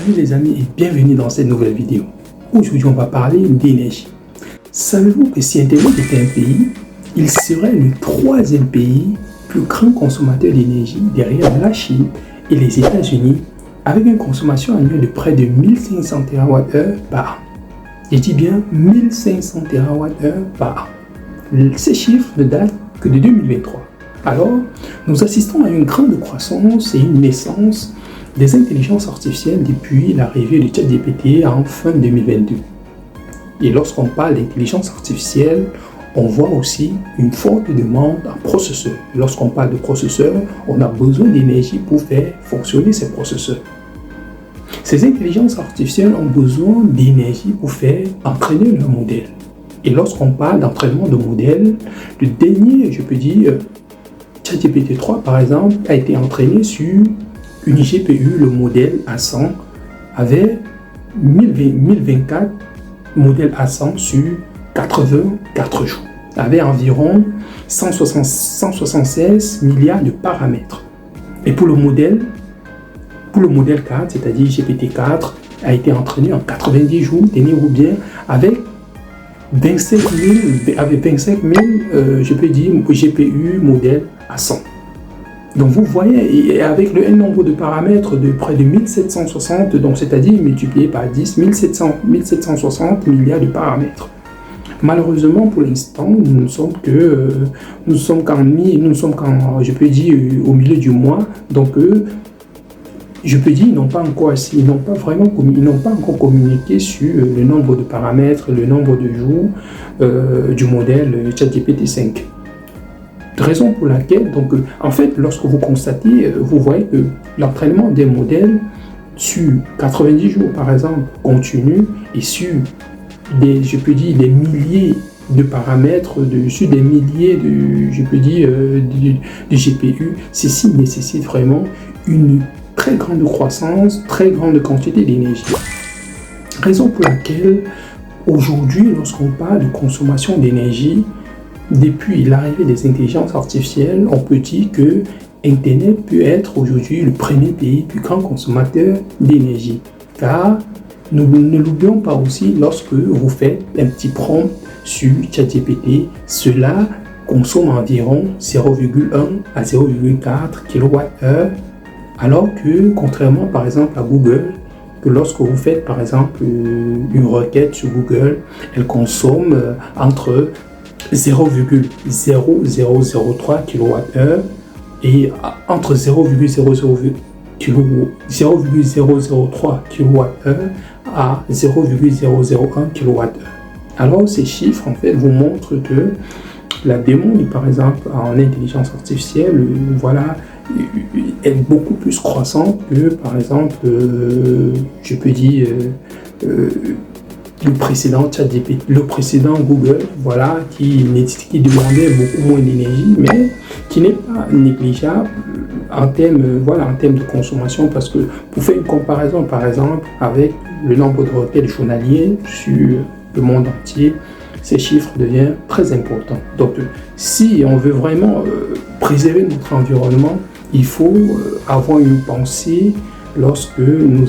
Salut les amis et bienvenue dans cette nouvelle vidéo. Aujourd'hui on va parler d'énergie. Savez-vous que si Internet était un pays, il serait le troisième pays plus grand consommateur d'énergie derrière la Chine et les États-Unis avec une consommation annuelle de près de 1500 TWh par an. Je dis bien 1500 TWh par an. Ces chiffres ne datent que de 2023. Alors, nous assistons à une grande croissance et une naissance des intelligences artificielles depuis l'arrivée de ChatGPT en fin 2022. Et lorsqu'on parle d'intelligence artificielle, on voit aussi une forte demande en processeurs. Lorsqu'on parle de processeurs, on a besoin d'énergie pour faire fonctionner ces processeurs. Ces intelligences artificielles ont besoin d'énergie pour faire entraîner leur modèle. Et lorsqu'on parle d'entraînement de modèles, le dernier, je peux dire, ChatGPT 3 par exemple, a été entraîné sur une GPU, le modèle A100, avait 1024 modèles A100 sur 84 jours, avait environ 176 milliards de paramètres. Et pour le modèle 4, c'est-à-dire GPT-4, a été entraîné en 90 jours, tenez-vous bien, avec 25 000, je peux dire, GPU modèle A100. Donc vous voyez, avec un nombre de paramètres de près de 1760, donc c'est-à-dire multiplié par 10, 1760 milliards de paramètres. Malheureusement, pour l'instant, nous ne sommes qu'en, je peux dire, au milieu du mois. Donc, je peux dire, ils n'ont pas encore communiqué sur le nombre de paramètres, le nombre de jours du modèle ChatGPT 5. Raison pour laquelle, donc, en fait, lorsque vous constatez, vous voyez que l'entraînement des modèles sur 90 jours, par exemple, continue et sur des milliers de paramètres, sur des milliers de GPU, ceci nécessite vraiment une très grande croissance, très grande quantité d'énergie. Raison pour laquelle, aujourd'hui, lorsqu'on parle de consommation d'énergie, depuis l'arrivée des intelligences artificielles, on peut dire que Internet peut être aujourd'hui le premier pays plus grand consommateur d'énergie. Car nous ne l'oublions pas aussi, lorsque vous faites un petit prompt sur ChatGPT, cela consomme environ 0,1 à 0,4 kWh, alors que contrairement par exemple à Google, que lorsque vous faites par exemple une requête sur Google, elle consomme entre 0,0003 kWh et entre 0,003 kWh à 0,001 kWh. Alors ces chiffres en fait vous montrent que la demande par exemple en intelligence artificielle est beaucoup plus croissante que par exemple je peux dire le précédent ChatGPT, le précédent Google, qui demandait beaucoup moins d'énergie, mais qui n'est pas négligeable en termes de consommation, parce que pour faire une comparaison, par exemple, avec le nombre de requêtes journaliers sur le monde entier, ces chiffres deviennent très importants. Donc, si on veut vraiment préserver notre environnement, il faut avoir une pensée lorsque nous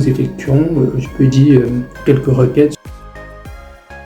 effectuons, je peux dire, quelques requêtes